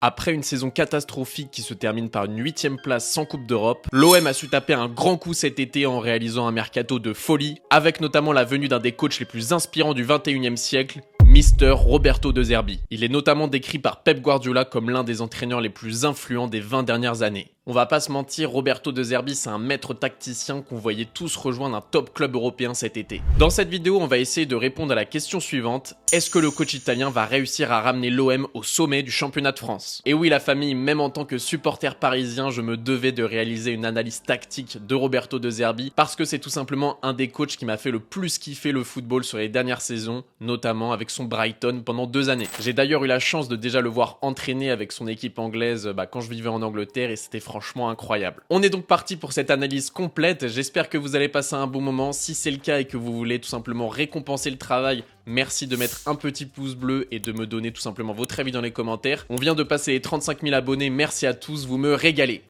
Après une saison catastrophique qui se termine par une 8ème place sans Coupe d'Europe, l'OM a su taper un grand coup cet été en réalisant un mercato de folie, avec notamment la venue d'un des coachs les plus inspirants du 21e siècle, Mister Roberto De Zerbi. Il est notamment décrit par Pep Guardiola comme l'un des entraîneurs les plus influents des 20 dernières années. On va pas se mentir, Roberto De Zerbi c'est un maître tacticien qu'on voyait tous rejoindre un top club européen cet été. Dans cette vidéo, on va essayer de répondre à la question suivante: est-ce que le coach italien va réussir à ramener l'OM au sommet du championnat de France? Et oui la famille, même en tant que supporter parisien, je me devais de réaliser une analyse tactique de Roberto De Zerbi parce que c'est tout simplement un des coachs qui m'a fait le plus kiffer le football sur les dernières saisons, notamment avec son Brighton pendant 2 années. J'ai d'ailleurs eu la chance de déjà le voir entraîner avec son équipe anglaise quand je vivais en Angleterre et c'était franchement incroyable. On est donc parti pour cette analyse complète, j'espère que vous allez passer un bon moment. Si c'est le cas et que vous voulez tout simplement récompenser le travail, merci de mettre un petit pouce bleu et de me donner tout simplement votre avis dans les commentaires. On vient de passer les 35 000 abonnés, merci à tous, vous me régalez.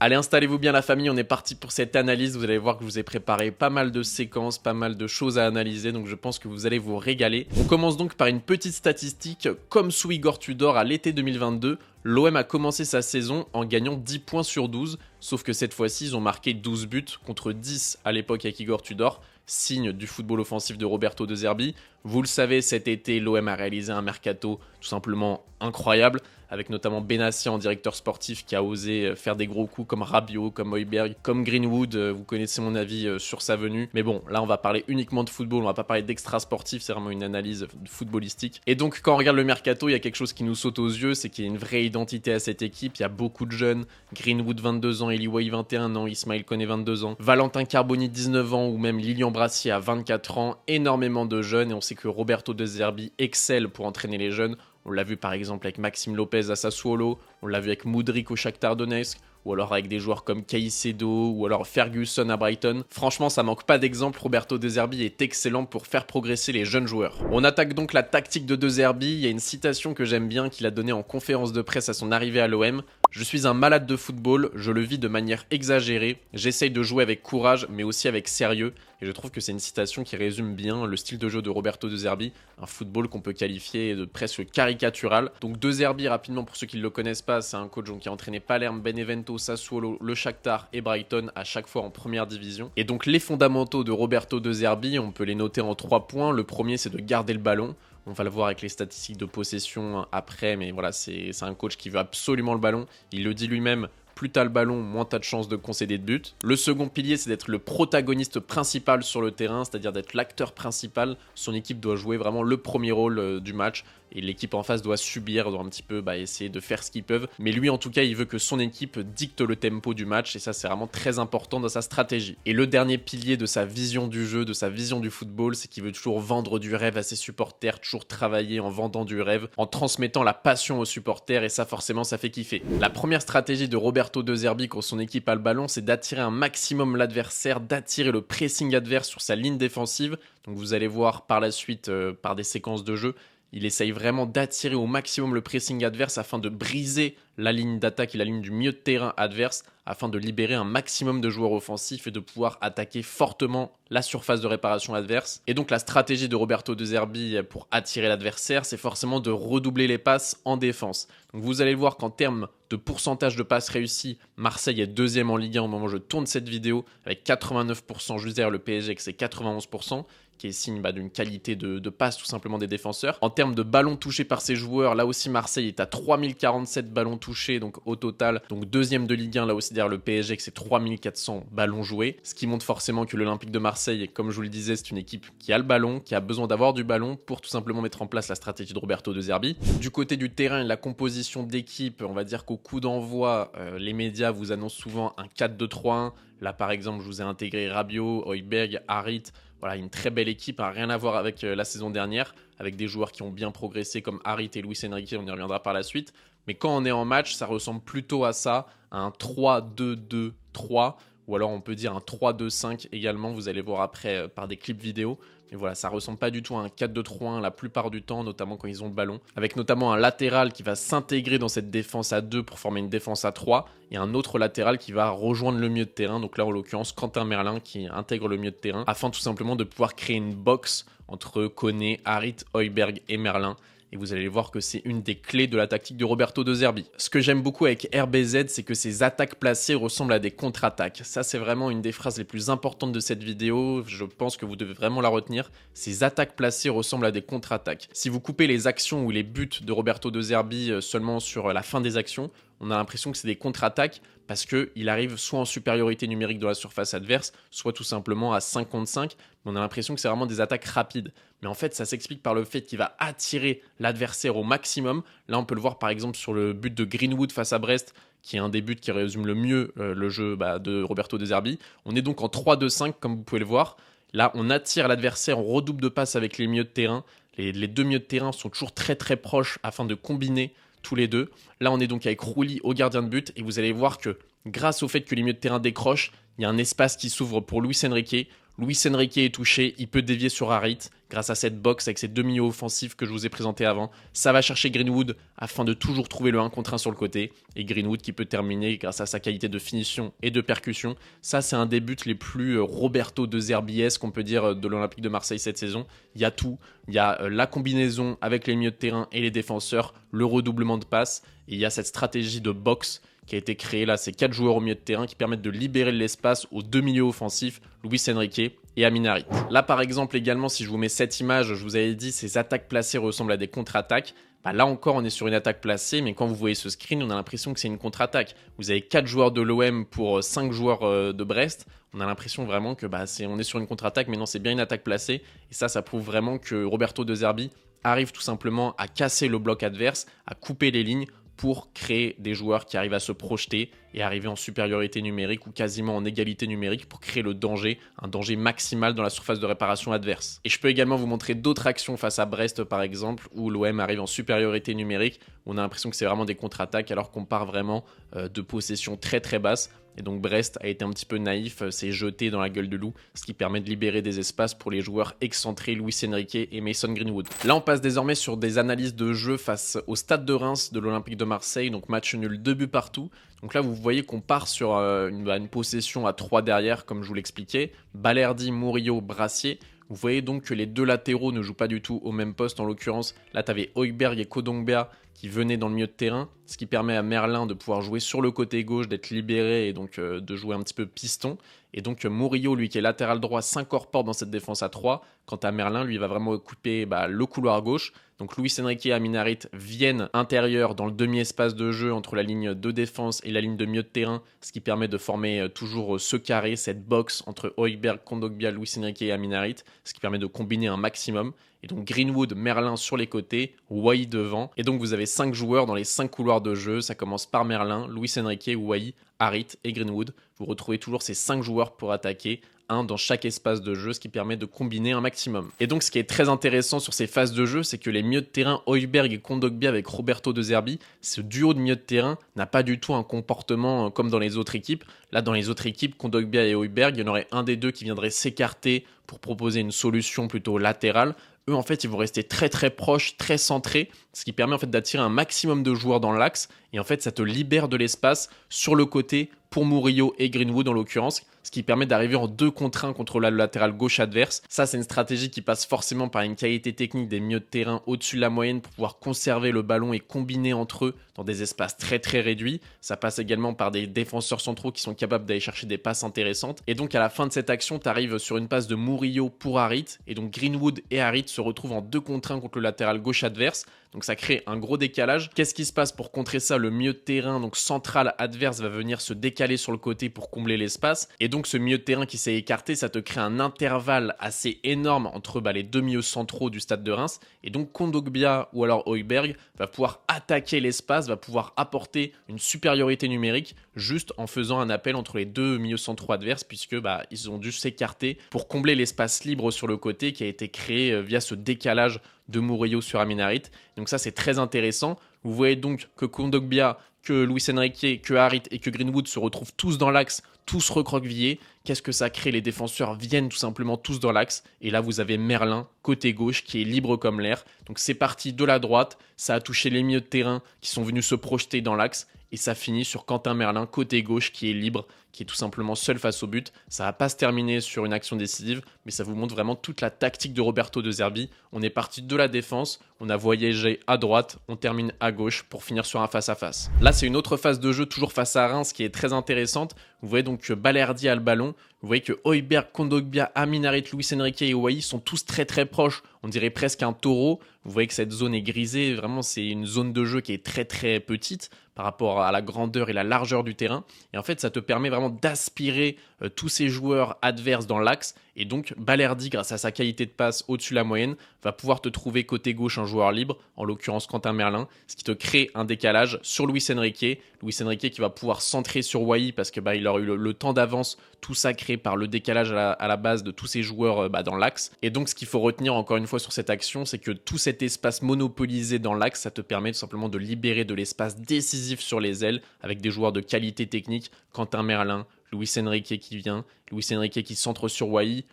Allez, installez-vous bien la famille, on est parti pour cette analyse. Vous allez voir que je vous ai préparé pas mal de séquences, pas mal de choses à analyser, donc je pense que vous allez vous régaler. On commence donc par une petite statistique. Comme sous Igor Tudor à l'été 2022, l'OM a commencé sa saison en gagnant 10 points sur 12, sauf que cette fois-ci, ils ont marqué 12 buts contre 10 à l'époque avec Igor Tudor, signe du football offensif de Roberto De Zerbi. Vous le savez, cet été, l'OM a réalisé un mercato tout simplement incroyable, avec notamment Benassi en directeur sportif qui a osé faire des gros coups comme Rabiot, comme Højbjerg, comme Greenwood. Vous connaissez mon avis sur sa venue. Mais bon, là on va parler uniquement de football, on va pas parler d'extra sportif, c'est vraiment une analyse footballistique. Et donc quand on regarde le mercato, il y a quelque chose qui nous saute aux yeux, c'est qu'il y a une vraie identité à cette équipe. Il y a beaucoup de jeunes, Greenwood 22 ans, Eli Wahi 21 ans, Ismaël Koné 22 ans, Valentin Carboni 19 ans ou même Lilian Brassier à 24 ans. Énormément de jeunes et on sait que Roberto De Zerbi excelle pour entraîner les jeunes. On l'a vu par exemple avec Maxime Lopez à Sassuolo, on l'a vu avec Mudryk au Shakhtar Donetsk, ou alors avec des joueurs comme Caicedo, ou alors Ferguson à Brighton. Franchement, ça manque pas d'exemple, Roberto De Zerbi est excellent pour faire progresser les jeunes joueurs. On attaque donc la tactique de De Zerbi, il y a une citation que j'aime bien qu'il a donnée en conférence de presse à son arrivée à l'OM. Je suis un malade de football, je le vis de manière exagérée, j'essaye de jouer avec courage mais aussi avec sérieux. Et je trouve que c'est une citation qui résume bien le style de jeu de Roberto De Zerbi, un football qu'on peut qualifier de presque caricatural. Donc De Zerbi, rapidement pour ceux qui ne le connaissent pas, c'est un coach qui a entraîné Palerme, Benevento, Sassuolo, le Shakhtar et Brighton à chaque fois en première division. Et donc les fondamentaux de Roberto De Zerbi, on peut les noter en 3 points. Le premier, c'est de garder le ballon. On va le voir avec les statistiques de possession après, mais voilà, c'est un coach qui veut absolument le ballon. Il le dit lui-même, plus t'as le ballon, moins t'as de chances de concéder de but. Le second pilier, c'est d'être le protagoniste principal sur le terrain, c'est-à-dire d'être l'acteur principal. Son équipe doit jouer vraiment le premier rôle du match. Et l'équipe en face doit subir, doit un petit peu essayer de faire ce qu'ils peuvent. Mais lui, en tout cas, il veut que son équipe dicte le tempo du match. Et ça, c'est vraiment très important dans sa stratégie. Et le dernier pilier de sa vision du jeu, de sa vision du football, c'est qu'il veut toujours vendre du rêve à ses supporters, toujours travailler en vendant du rêve, en transmettant la passion aux supporters. Et ça, forcément, ça fait kiffer. La première stratégie de Roberto De Zerbi quand son équipe a le ballon, c'est d'attirer un maximum l'adversaire, d'attirer le pressing adverse sur sa ligne défensive. Donc vous allez voir par la suite, par des séquences de jeu, il essaye vraiment d'attirer au maximum le pressing adverse afin de briser la ligne d'attaque et la ligne du milieu de terrain adverse afin de libérer un maximum de joueurs offensifs et de pouvoir attaquer fortement la surface de réparation adverse. Et donc la stratégie de Roberto De Zerbi pour attirer l'adversaire, c'est forcément de redoubler les passes en défense. Donc vous allez voir qu'en termes de pourcentage de passes réussies, Marseille est deuxième en Ligue 1 au moment où je tourne cette vidéo avec 89%, juste derrière le PSG que c'est 91%. Qui est signe d'une qualité de passe tout simplement des défenseurs. En termes de ballons touchés par ses joueurs, là aussi Marseille est à 3047 ballons touchés donc au total. Donc deuxième de Ligue 1, là aussi derrière le PSG que c'est 3400 ballons joués. Ce qui montre forcément que l'Olympique de Marseille, comme je vous le disais, c'est une équipe qui a le ballon, qui a besoin d'avoir du ballon pour tout simplement mettre en place la stratégie de Roberto De Zerbi. Du côté du terrain et de la composition d'équipe, on va dire qu'au coup d'envoi, les médias vous annoncent souvent un 4-2-3-1. Là par exemple, je vous ai intégré Rabiot, Højbjerg, Harit. Voilà, une très belle équipe, rien à voir avec la saison dernière, avec des joueurs qui ont bien progressé comme Harit et Luis Enrique, on y reviendra par la suite. Mais quand on est en match, ça ressemble plutôt à ça, à un 3-2-2-3, ou alors on peut dire un 3-2-5 également, vous allez voir après par des clips vidéo. Mais voilà, ça ressemble pas du tout à un 4-2-3-1 la plupart du temps, notamment quand ils ont le ballon. Avec notamment un latéral qui va s'intégrer dans cette défense à 2 pour former une défense à 3. Et un autre latéral qui va rejoindre le milieu de terrain. Donc là, en l'occurrence, Quentin Merlin qui intègre le milieu de terrain. Afin tout simplement de pouvoir créer une box entre Koné, Harit, Højbjerg et Merlin. Et vous allez voir que c'est une des clés de la tactique de Roberto De Zerbi. Ce que j'aime beaucoup avec RBZ, c'est que ses attaques placées ressemblent à des contre-attaques. Ça, c'est vraiment une des phrases les plus importantes de cette vidéo. Je pense que vous devez vraiment la retenir. Ces attaques placées ressemblent à des contre-attaques. Si vous coupez les actions ou les buts de Roberto De Zerbi seulement sur la fin des actions, on a l'impression que c'est des contre-attaques parce qu'il arrive soit en supériorité numérique dans la surface adverse, soit tout simplement à 5 contre 5. Mais on a l'impression que c'est vraiment des attaques rapides. Mais en fait, ça s'explique par le fait qu'il va attirer l'adversaire au maximum. Là, on peut le voir par exemple sur le but de Greenwood face à Brest, qui est un des buts qui résume le mieux le jeu de Roberto De Zerbi. On est donc en 3-2-5, comme vous pouvez le voir. Là, on attire l'adversaire, on redouble de passes avec les milieux de terrain. Les deux milieux de terrain sont toujours très très proches afin de combiner tous les deux. Là, on est donc avec Rouli au gardien de but et vous allez voir que grâce au fait que les milieux de terrain décrochent, il y a un espace qui s'ouvre pour Luis Enrique. Luis Enrique est touché, il peut dévier sur Harit grâce à cette box avec ces deux milieux offensifs que je vous ai présentés avant. Ça va chercher Greenwood afin de toujours trouver le 1 contre 1 sur le côté. Et Greenwood qui peut terminer grâce à sa qualité de finition et de percussion. Ça, c'est un des buts les plus Roberto De Zerbiesque qu'on peut dire de l'Olympique de Marseille cette saison. Il y a tout. Il y a la combinaison avec les milieux de terrain et les défenseurs, le redoublement de passes. Et il y a cette stratégie de box qui a été créée là, ces 4 joueurs au milieu de terrain qui permettent de libérer l'espace aux deux milieux offensifs, Luis Enrique et Amin Harit. Là par exemple également, si je vous mets cette image, je vous avais dit ces attaques placées ressemblent à des contre-attaques. Bah là encore on est sur une attaque placée, mais quand vous voyez ce screen, on a l'impression que c'est une contre-attaque. Vous avez 4 joueurs de l'OM pour 5 joueurs de Brest. On a l'impression vraiment que on est sur une contre-attaque, mais non, c'est bien une attaque placée. Et ça prouve vraiment que Roberto De Zerbi arrive tout simplement à casser le bloc adverse, à couper les lignes pour créer des joueurs qui arrivent à se projeter et arriver en supériorité numérique ou quasiment en égalité numérique pour créer le danger, un danger maximal dans la surface de réparation adverse. Et je peux également vous montrer d'autres actions face à Brest par exemple, où l'OM arrive en supériorité numérique, où on a l'impression que c'est vraiment des contre-attaques alors qu'on part vraiment de possession très très basse. Et donc Brest a été un petit peu naïf, s'est jeté dans la gueule de loup, ce qui permet de libérer des espaces pour les joueurs excentrés Luis Enrique et Mason Greenwood. Là on passe désormais sur des analyses de jeu face au Stade de Reims de l'Olympique de Marseille, donc match nul 2 buts partout. Donc là vous voyez qu'on part sur une possession à 3 derrière comme je vous l'expliquais, Balerdi, Murillo, Brassier. Vous voyez donc que les deux latéraux ne jouent pas du tout au même poste. En l'occurrence, là, tu avais Højbjerg et Kondogbia qui venaient dans le milieu de terrain, ce qui permet à Merlin de pouvoir jouer sur le côté gauche, d'être libéré et donc de jouer un petit peu piston. Et donc Murillo, lui qui est latéral droit, s'incorpore dans cette défense à 3. Quant à Merlin, lui, va vraiment occuper le couloir gauche. Donc Luis Enrique et Amin Harit viennent intérieur dans le demi-espace de jeu entre la ligne de défense et la ligne de milieu de terrain, ce qui permet de former toujours ce carré, cette box entre Højbjerg, Kondogbia, Luis Enrique et Amin Harit, ce qui permet de combiner un maximum. Et donc Greenwood, Merlin sur les côtés, Wai devant. Et donc vous avez 5 joueurs dans les 5 couloirs de jeu. Ça commence par Merlin, Luis Enrique, Wai, Harit et Greenwood. Vous retrouvez toujours ces 5 joueurs pour attaquer, un dans chaque espace de jeu, ce qui permet de combiner un maximum. Et donc ce qui est très intéressant sur ces phases de jeu, c'est que les milieux de terrain Højbjerg et Kondogbia avec Roberto De Zerbi, ce duo de milieux de terrain n'a pas du tout un comportement comme dans les autres équipes. Là dans les autres équipes, Kondogbia et Højbjerg, il y en aurait un des deux qui viendrait s'écarter pour proposer une solution plutôt latérale. Eux, en fait, ils vont rester très très proches, très centrés, ce qui permet en fait d'attirer un maximum de joueurs dans l'axe. Et en fait, ça te libère de l'espace sur le côté pour Murillo et Greenwood en l'occurrence, ce qui permet d'arriver en 2 contre 1 contre le latéral gauche adverse. Ça, c'est une stratégie qui passe forcément par une qualité technique des milieux de terrain au-dessus de la moyenne pour pouvoir conserver le ballon et combiner entre eux dans des espaces très très réduits. Ça passe également par des défenseurs centraux qui sont capables d'aller chercher des passes intéressantes. Et donc à la fin de cette action, tu arrives sur une passe de Murillo pour Harit. Et donc Greenwood et Harit se retrouvent en 2 contre 1 contre le latéral gauche adverse. Donc ça crée un gros décalage. Qu'est-ce qui se passe pour contrer ça? Le milieu de terrain, donc central adverse, va venir se décaler sur le côté pour combler l'espace. Et donc ce milieu de terrain qui s'est écarté, ça te crée un intervalle assez énorme entre les deux milieux centraux du Stade de Reims. Et donc Kondogbia ou alors Højbjerg va pouvoir attaquer l'espace, va pouvoir apporter une supériorité numérique juste en faisant un appel entre les deux milieux centraux adverses, puisque ils ont dû s'écarter pour combler l'espace libre sur le côté qui a été créé via ce décalage de Murillo sur Amin Harit. Donc ça, c'est très intéressant. Vous voyez donc que Kondogbia que Luis Enrique, que Harit et que Greenwood se retrouvent tous dans l'axe, tous recroquevillés. Qu'est-ce que ça crée? Les défenseurs viennent tout simplement tous dans l'axe. Et là, vous avez Merlin, côté gauche, qui est libre comme l'air. Donc c'est parti de la droite. Ça a touché les milieux de terrain qui sont venus se projeter dans l'axe. Et ça finit sur Quentin Merlin, côté gauche, qui est libre, qui est tout simplement seul face au but. Ça va pas se terminer sur une action décisive, mais ça vous montre vraiment toute la tactique de Roberto De Zerbi. On est parti de la défense, on a voyagé à droite, on termine à gauche pour finir sur un face-à-face. Là, c'est une autre phase de jeu, toujours face à Reims, qui est très intéressante. Vous voyez donc que Balerdi a le ballon. Vous voyez que Højbjerg, Kondogbia, Amin Harit, Luis Enrique et Wai sont tous très très proches. On dirait presque un taureau. Vous voyez que cette zone est grisée. Vraiment, c'est une zone de jeu qui est très très petite par rapport à la grandeur et la largeur du terrain. Et en fait, ça te permet vraiment d'aspirer tous ces joueurs adverses dans l'axe. Et donc, Balerdi, grâce à sa qualité de passe au-dessus de la moyenne, va pouvoir te trouver côté gauche un joueur libre, en l'occurrence Quentin Merlin, ce qui te crée un décalage sur Luis Enrique. Luis Enrique qui va pouvoir centrer sur Wai parce que il aura eu le temps d'avance, tout ça créé par le décalage à la base de tous ces joueurs dans l'axe. Et donc, ce qu'il faut retenir encore une fois sur cette action, c'est que tout cet espace monopolisé dans l'axe, ça te permet tout simplement de libérer de l'espace décisif sur les ailes avec des joueurs de qualité technique, Quentin Merlin, Luis Enrique qui vient, Luis Enrique qui centre sur Wai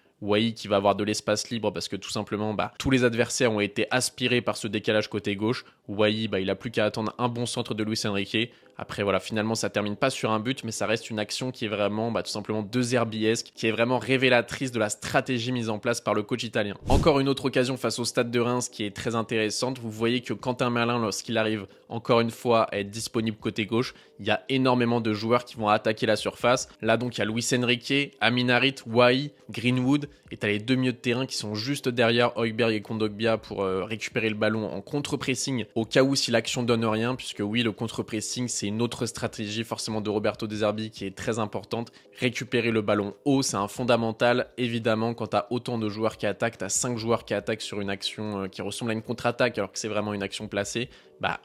qui va avoir de l'espace libre parce que tout simplement tous les adversaires ont été aspirés par ce décalage côté gauche. Wai il a plus qu'à attendre un bon centre de Luis Enrique. Après voilà, finalement ça termine pas sur un but, mais ça reste une action qui est vraiment tout simplement de Zerbiesque, qui est vraiment révélatrice de la stratégie mise en place par le coach italien. Encore une autre occasion face au Stade de Reims qui est très intéressante. Vous voyez que Quentin Merlin, lorsqu'il arrive encore une fois à être disponible côté gauche, il y a énormément de joueurs qui vont attaquer la surface. Là donc il y a Luis Enrique, Amin Harit, Wai, Greenwood, et tu as les deux milieux de terrain qui sont juste derrière Højbjerg et Kondogbia pour récupérer le ballon en contre-pressing au cas où si l'action donne rien, puisque oui, le contre-pressing c'est une autre stratégie forcément de Roberto De Zerbi qui est très importante. Récupérer le ballon haut, c'est un fondamental. Évidemment, quand tu as autant de joueurs qui attaquent, tu as 5 joueurs qui attaquent sur une action qui ressemble à une contre-attaque alors que c'est vraiment une action placée,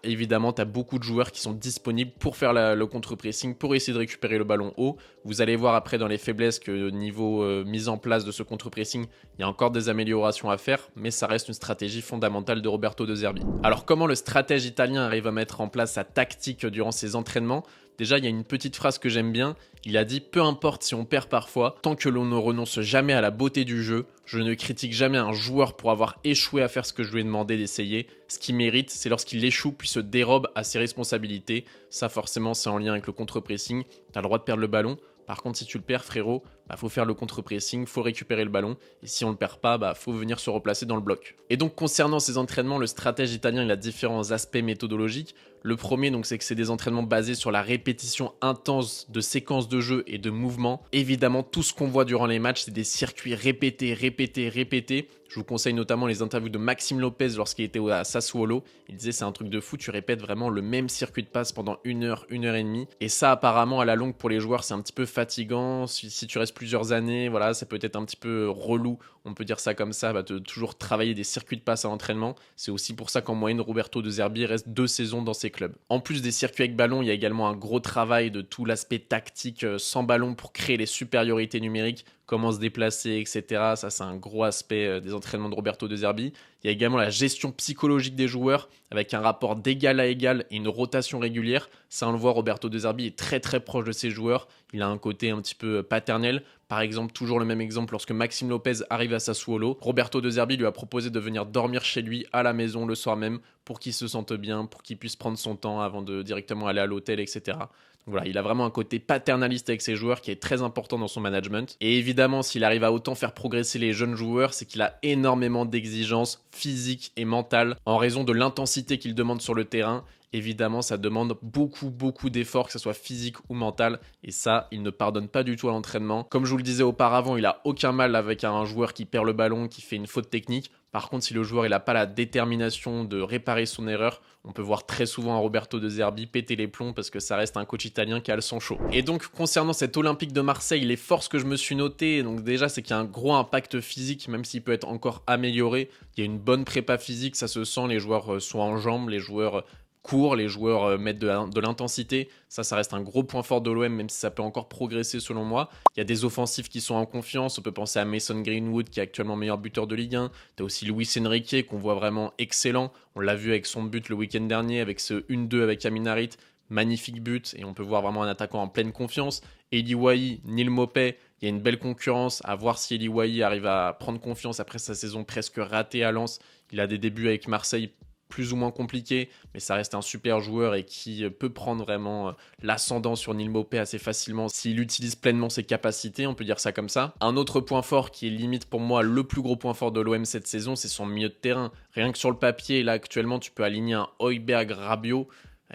évidemment, tu as beaucoup de joueurs qui sont disponibles pour faire le contre-pressing, pour essayer de récupérer le ballon haut. Vous allez voir après dans les faiblesses que niveau mise en place de ce contre-pressing, il y a encore des améliorations à faire, mais ça reste une stratégie fondamentale de Roberto De Zerbi. Alors comment le stratège italien arrive à mettre en place sa tactique durant ses entraînements? Déjà, il y a une petite phrase que j'aime bien. Il a dit « Peu importe si on perd parfois, tant que l'on ne renonce jamais à la beauté du jeu, je ne critique jamais un joueur pour avoir échoué à faire ce que je lui ai demandé d'essayer. Ce qu'il mérite, c'est lorsqu'il échoue puis se dérobe à ses responsabilités. » Ça, forcément, c'est en lien avec le contre-pressing. Tu as le droit de perdre le ballon. Par contre, si tu le perds, frérot, faut faire le contre-pressing, faut récupérer le ballon. Et si on le perd pas, faut venir se replacer dans le bloc. Et donc, concernant ces entraînements, le stratège italien, il a différents aspects méthodologiques. Le premier, donc, c'est que c'est des entraînements basés sur la répétition intense de séquences de jeu et de mouvements. Évidemment, tout ce qu'on voit durant les matchs, c'est des circuits répétés, répétés, répétés. Je vous conseille notamment les interviews de Maxime Lopez lorsqu'il était à Sassuolo. Il disait c'est un truc de fou, tu répètes vraiment le même circuit de passe pendant 1 heure, 1 heure et demie. Et ça, apparemment, à la longue, pour les joueurs, c'est un petit peu fatigant. Si tu restes plusieurs années, voilà, ça peut être un petit peu relou. On peut dire ça comme ça, de toujours travailler des circuits de passe à l'entraînement. C'est aussi pour ça qu'en moyenne, Roberto De Zerbi reste 2 saisons dans ses clubs. En plus des circuits avec ballon, il y a également un gros travail de tout l'aspect tactique sans ballon pour créer les supériorités numériques, comment se déplacer, etc. Ça, c'est un gros aspect des entraînements de Roberto De Zerbi. Il y a également la gestion psychologique des joueurs avec un rapport d'égal à égal et une rotation régulière. Ça, on le voit, Roberto De Zerbi est très très proche de ses joueurs. Il a un côté un petit peu paternel. Par exemple, toujours le même exemple, lorsque Maxime Lopez arrive à Sassuolo, Roberto De Zerbi lui a proposé de venir dormir chez lui à la maison le soir même pour qu'il se sente bien, pour qu'il puisse prendre son temps avant de directement aller à l'hôtel, etc. Donc voilà, il a vraiment un côté paternaliste avec ses joueurs qui est très important dans son management. Et évidemment, s'il arrive à autant faire progresser les jeunes joueurs, c'est qu'il a énormément d'exigences physiques et mentales en raison de l'intensité qu'il demande sur le terrain. Évidemment, ça demande beaucoup d'efforts, que ce soit physique ou mental. Et ça, il ne pardonne pas du tout à l'entraînement. Comme je vous le disais auparavant, il a aucun mal avec un joueur qui perd le ballon, qui fait une faute technique. Par contre, si le joueur n'a pas la détermination de réparer son erreur, on peut voir très souvent un Roberto De Zerbi péter les plombs parce que ça reste un coach italien qui a le sang chaud. Et donc, concernant cet Olympique de Marseille, les forces que je me suis notées, donc déjà, c'est qu'il y a un gros impact physique, même s'il peut être encore amélioré. Il y a une bonne prépa physique, ça se sent, les joueurs sont en jambes, les joueurs courent, les joueurs mettent de l'intensité. Ça reste un gros point fort de l'OM, même si ça peut encore progresser selon moi. Il y a des offensifs qui sont en confiance. On peut penser à Mason Greenwood, qui est actuellement meilleur buteur de Ligue 1. Tu as aussi Luis Enrique, qu'on voit vraiment excellent. On l'a vu avec son but le week-end dernier, avec ce 1-2 avec Amin Harit. magnifique but et on peut voir vraiment un attaquant en pleine confiance. Eli Wahi, Neil Maupay, il y a une belle concurrence, à voir si Eli Wahi arrive à prendre confiance après sa saison presque ratée à Lens. Il a des débuts avec Marseille plus ou moins compliqués, mais ça reste un super joueur et qui peut prendre vraiment l'ascendant sur Neil Maupay assez facilement s'il utilise pleinement ses capacités, on peut dire ça comme ça. Un autre point fort qui est limite pour moi le plus gros point fort de l'OM cette saison, c'est son milieu de terrain. Rien que sur le papier, là actuellement, tu peux aligner un Højbjerg-Rabiot.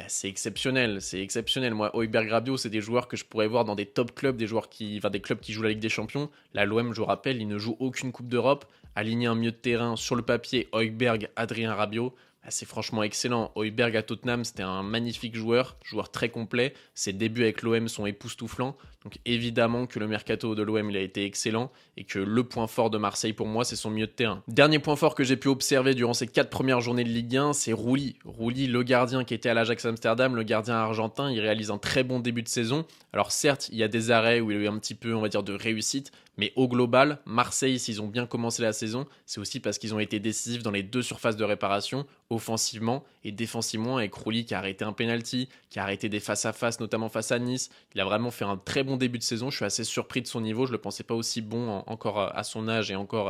C'est exceptionnel, c'est exceptionnel. Moi, Højbjerg-Rabiot, c'est des joueurs que je pourrais voir dans des top clubs, des clubs qui jouent la Ligue des Champions. Là, l'OM, je vous rappelle, il ne joue aucune Coupe d'Europe. Aligner un milieu de terrain sur le papier, Højbjerg, Adrien Rabiot, c'est franchement excellent. Højbjerg à Tottenham, c'était un magnifique joueur très complet. Ses débuts avec l'OM sont époustouflants. Donc évidemment que le mercato de l'OM il a été excellent et que le point fort de Marseille pour moi c'est son milieu de terrain. Dernier point fort que j'ai pu observer durant ces 4 premières journées de Ligue 1, c'est Rouli. Rouli, le gardien qui était à l'Ajax Amsterdam, le gardien argentin, il réalise un très bon début de saison. Alors certes, il y a des arrêts où il a eu un petit peu, on va dire, de réussite, mais au global, Marseille, s'ils ont bien commencé la saison, c'est aussi parce qu'ils ont été décisifs dans les 2 surfaces de réparation, offensivement et défensivement, avec Rouli qui a arrêté un penalty, qui a arrêté des face-à-face, notamment face à Nice. Il a vraiment fait un très bon début de saison. Je suis assez surpris de son niveau. Je ne le pensais pas aussi bon encore à son âge et encore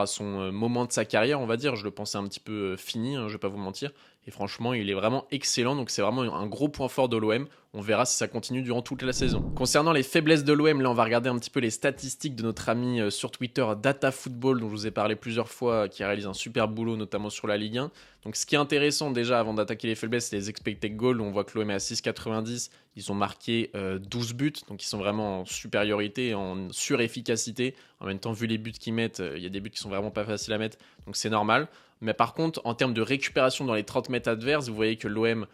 à son moment de sa carrière, on va dire. Je le pensais un petit peu fini, hein, je ne vais pas vous mentir. Et franchement, il est vraiment excellent. Donc c'est vraiment un gros point fort de l'OM. On verra si ça continue durant toute la saison. Concernant les faiblesses de l'OM, là on va regarder un petit peu les statistiques de notre ami sur Twitter Data Football, dont je vous ai parlé plusieurs fois, qui réalise un super boulot notamment sur la Ligue 1. Donc ce qui est intéressant déjà avant d'attaquer les faiblesses, c'est les expected goals. On voit que l'OM est à 6,90. Ils ont marqué 12 buts, donc ils sont vraiment en supériorité, en surefficacité. En même temps, vu les buts qu'ils mettent, il y a des buts qui sont vraiment pas faciles à mettre, donc c'est normal. Mais par contre, en termes de récupération dans les 30 mètres adverses, vous voyez que l'OM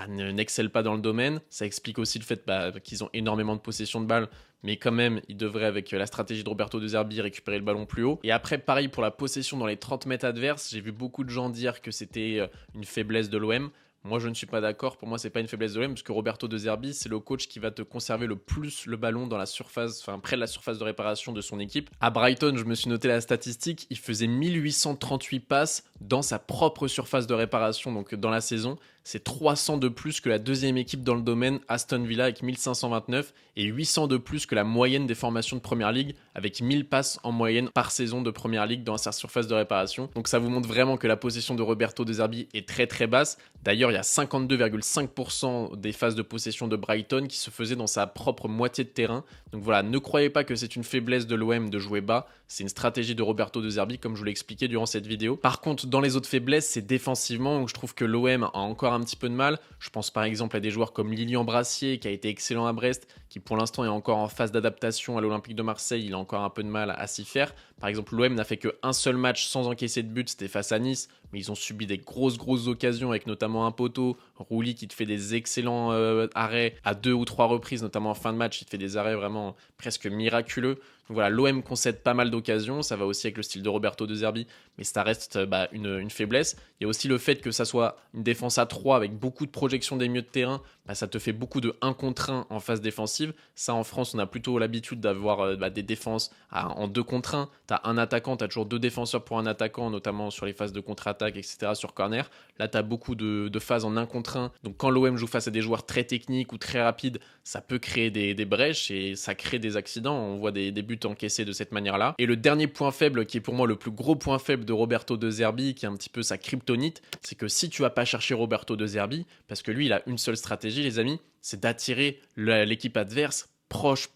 n'excelle pas dans le domaine. Ça explique aussi le fait qu'ils ont énormément de possession de balle, mais quand même, ils devraient, avec la stratégie de Roberto De Zerbi, récupérer le ballon plus haut. Et après, pareil pour la possession dans les 30 mètres adverses, j'ai vu beaucoup de gens dire que c'était une faiblesse de l'OM. Moi, je ne suis pas d'accord. Pour moi, c'est pas une faiblesse de l'OM parce que Roberto De Zerbi, c'est le coach qui va te conserver le plus le ballon dans la surface, enfin près de la surface de réparation de son équipe. À Brighton, je me suis noté la statistique, il faisait 1838 passes dans sa propre surface de réparation, donc dans la saison. C'est 300 de plus que la deuxième équipe dans le domaine, Aston Villa, avec 1529, et 800 de plus que la moyenne des formations de Première Ligue, avec 1000 passes en moyenne par saison de Première Ligue dans sa surface de réparation. Donc ça vous montre vraiment que la possession de Roberto De Zerbi est très très basse. D'ailleurs, il y a 52,5% des phases de possession de Brighton qui se faisaient dans sa propre moitié de terrain. Donc voilà, ne croyez pas que c'est une faiblesse de l'OM de jouer bas. C'est une stratégie de Roberto De Zerbi, comme je vous l'ai expliqué durant cette vidéo. Par contre, dans les autres faiblesses, c'est défensivement où je trouve que l'OM a encore un petit peu de mal. Je pense par exemple à des joueurs comme Lilian Brassier, qui a été excellent à Brest, qui pour l'instant est encore en phase d'adaptation à l'Olympique de Marseille. Il a encore un peu de mal à s'y faire. Par exemple, l'OM n'a fait qu'un seul match sans encaisser de but, c'était face à Nice, mais ils ont subi des grosses occasions avec notamment un poteau, Rouli qui te fait des excellents arrêts à 2 ou 3 reprises, notamment en fin de match, il te fait des arrêts vraiment presque miraculeux. Donc voilà, l'OM concède pas mal d'occasions, ça va aussi avec le style de Roberto De Zerbi, mais ça reste une faiblesse. Il y a aussi le fait que ça soit une défense à 3 avec beaucoup de projection des milieux de terrain, ça te fait beaucoup de 1 contre 1 en phase défensive. Ça, en France, on a plutôt l'habitude d'avoir des défenses en 2 contre 1. Tu as un attaquant, tu as toujours 2 défenseurs pour un attaquant, notamment sur les phases de contre-attaque, etc., sur corner. Là, tu as beaucoup de phases en 1 contre 1. Donc quand l'OM joue face à des joueurs très techniques ou très rapides, ça peut créer des brèches et ça crée des accidents. On voit des buts encaissés de cette manière-là. Et le dernier point faible, qui est pour moi le plus gros point faible de Roberto De Zerbi, qui est un petit peu sa kryptonite, c'est que si tu vas pas chercher Roberto De Zerbi, parce que lui, il a une seule stratégie, les amis, c'est d'attirer l'équipe adverse proche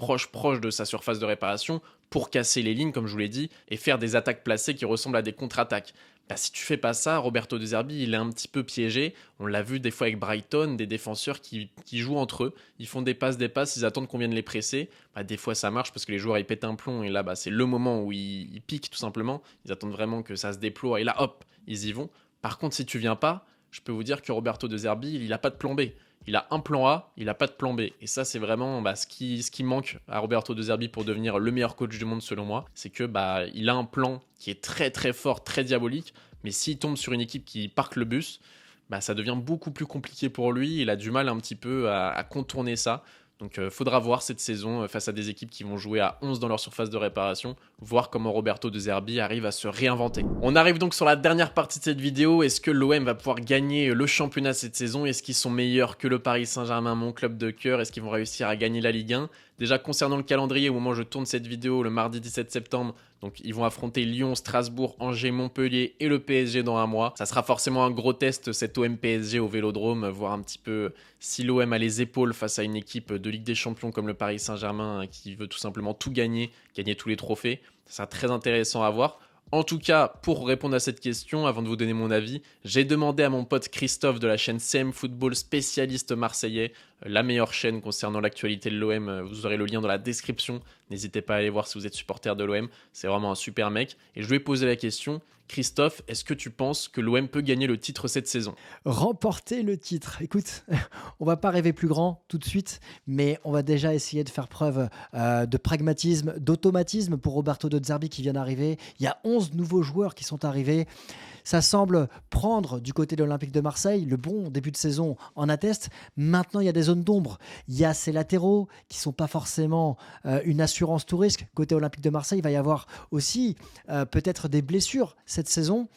de sa surface de réparation pour casser les lignes, comme je vous l'ai dit, et faire des attaques placées qui ressemblent à des contre-attaques. Si tu fais pas ça, Roberto De Zerbi, il est un petit peu piégé. On l'a vu des fois avec Brighton, des défenseurs qui jouent entre eux. Ils font des passes, ils attendent qu'on vienne les presser. Des fois, ça marche parce que les joueurs, ils pètent un plomb. Et là, c'est le moment où ils piquent, tout simplement. Ils attendent vraiment que ça se déploie. Et là, hop, ils y vont. Par contre, si tu viens pas, je peux vous dire que Roberto De Zerbi, il n'a pas de plan B. Il a un plan A, il n'a pas de plan B. Et ça, c'est vraiment ce qui manque à Roberto De Zerbi pour devenir le meilleur coach du monde, selon moi. C'est que il a un plan qui est très très fort, très diabolique. Mais s'il tombe sur une équipe qui parque le bus, ça devient beaucoup plus compliqué pour lui. Il a du mal un petit peu à contourner ça. Donc faudra voir cette saison face à des équipes qui vont jouer à 11 dans leur surface de réparation, voir comment Roberto De Zerbi arrive à se réinventer. On arrive donc sur la dernière partie de cette vidéo. Est-ce que l'OM va pouvoir gagner le championnat cette saison? Est-ce qu'ils sont meilleurs que le Paris Saint-Germain, mon club de cœur? Est-ce qu'ils vont réussir à gagner la Ligue 1? Déjà concernant le calendrier, au moment où je tourne cette vidéo, le mardi 17 septembre, donc ils vont affronter Lyon, Strasbourg, Angers, Montpellier et le PSG dans un mois. Ça sera forcément un gros test cet OM PSG au Vélodrome, voir un petit peu si l'OM a les épaules face à une équipe de Ligue des Champions comme le Paris Saint-Germain qui veut tout simplement tout gagner, gagner tous les trophées. Ça sera très intéressant à voir. En tout cas, pour répondre à cette question, avant de vous donner mon avis, j'ai demandé à mon pote Christophe de la chaîne CM Football, spécialiste marseillais, la meilleure chaîne concernant l'actualité de l'OM. Vous aurez le lien dans la description. N'hésitez pas à aller voir si vous êtes supporter de l'OM. C'est vraiment un super mec. Et je lui ai posé la question, Christophe, est-ce que tu penses que l'OM peut gagner le titre cette saison? Remporter le titre. Écoute, on va pas rêver plus grand tout de suite, mais on va déjà essayer de faire preuve de pragmatisme, d'automatisme pour Roberto De Zerbi qui vient d'arriver. Il y a 11 nouveaux joueurs qui sont arrivés. Ça semble prendre du côté de l'Olympique de Marseille. Le bon début de saison en atteste. Maintenant, il y a des zones d'ombre. Il y a ces latéraux qui ne sont pas forcément une assurance tout risque. Côté Olympique de Marseille, il va y avoir aussi peut-être des blessures cette saison.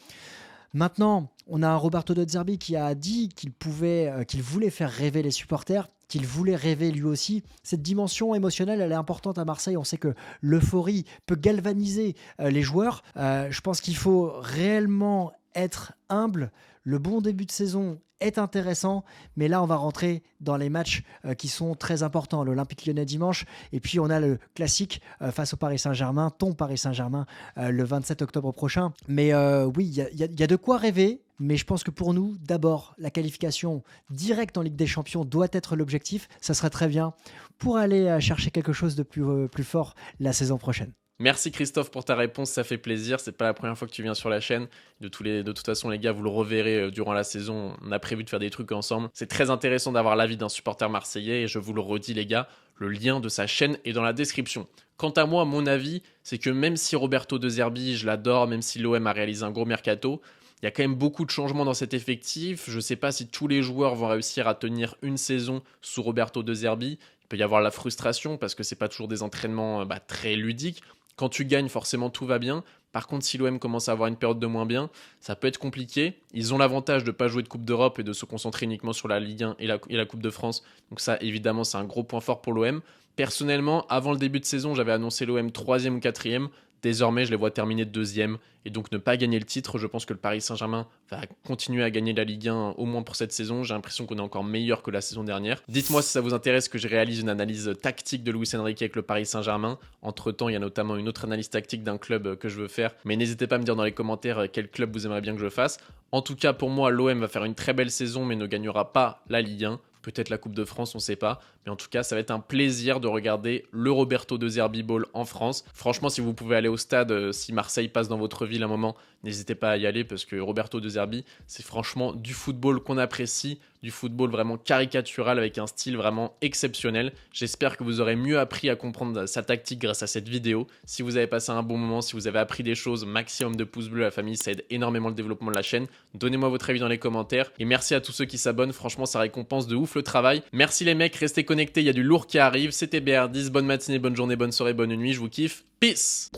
Maintenant, on a un Roberto De Zerbi qui a dit qu'il voulait faire rêver les supporters, qu'il voulait rêver lui aussi. Cette dimension émotionnelle, elle est importante à Marseille. On sait que l'euphorie peut galvaniser les joueurs. Je pense qu'il faut réellement être humble. Le bon début de saison est intéressant, mais là on va rentrer dans les matchs qui sont très importants. L'Olympique Lyonnais dimanche, et puis on a le classique face au Paris Saint-Germain, ton Paris Saint-Germain, le 27 octobre prochain. Mais oui, il y a de quoi rêver, mais je pense que pour nous, d'abord, la qualification directe en Ligue des Champions doit être l'objectif. Ça serait très bien pour aller chercher quelque chose de plus fort la saison prochaine. Merci Christophe pour ta réponse, ça fait plaisir. C'est pas la première fois que tu viens sur la chaîne. De toute façon, les gars, vous le reverrez durant la saison. On a prévu de faire des trucs ensemble. C'est très intéressant d'avoir l'avis d'un supporter marseillais et je vous le redis, les gars, le lien de sa chaîne est dans la description. Quant à moi, mon avis, c'est que même si Roberto De Zerbi, je l'adore, même si l'OM a réalisé un gros mercato, il y a quand même beaucoup de changements dans cet effectif. Je ne sais pas si tous les joueurs vont réussir à tenir une saison sous Roberto De Zerbi. Il peut y avoir la frustration parce que c'est pas toujours des entraînements très ludiques. Quand tu gagnes, forcément, tout va bien. Par contre, si l'OM commence à avoir une période de moins bien, ça peut être compliqué. Ils ont l'avantage de ne pas jouer de Coupe d'Europe et de se concentrer uniquement sur la Ligue 1 et la Coupe de France. Donc ça, évidemment, c'est un gros point fort pour l'OM. Personnellement, avant le début de saison, j'avais annoncé l'OM 3e ou 4e. Désormais, je les vois terminer 2e et donc ne pas gagner le titre. Je pense que le Paris Saint-Germain va continuer à gagner la Ligue 1 au moins pour cette saison. J'ai l'impression qu'on est encore meilleur que la saison dernière. Dites-moi si ça vous intéresse que je réalise une analyse tactique de Luis Enrique avec le Paris Saint-Germain. Entre-temps, il y a notamment une autre analyse tactique d'un club que je veux faire. Mais n'hésitez pas à me dire dans les commentaires quel club vous aimeriez bien que je fasse. En tout cas, pour moi, l'OM va faire une très belle saison mais ne gagnera pas la Ligue 1. Peut-être la Coupe de France, on ne sait pas. Mais en tout cas, ça va être un plaisir de regarder le Roberto De Zerbi Ball en France. Franchement, si vous pouvez aller au stade, si Marseille passe dans votre ville un moment, n'hésitez pas à y aller parce que Roberto De Zerbi, c'est franchement du football qu'on apprécie, du football vraiment caricatural avec un style vraiment exceptionnel. J'espère que vous aurez mieux appris à comprendre sa tactique grâce à cette vidéo. Si vous avez passé un bon moment, si vous avez appris des choses, maximum de pouces bleus à la famille, ça aide énormément le développement de la chaîne. Donnez-moi votre avis dans les commentaires et merci à tous ceux qui s'abonnent. Franchement, ça récompense de ouf le travail. Merci les mecs, restez connectés, il y a du lourd qui arrive. C'était BR10, bonne matinée, bonne journée, bonne soirée, bonne nuit, je vous kiffe. Peace!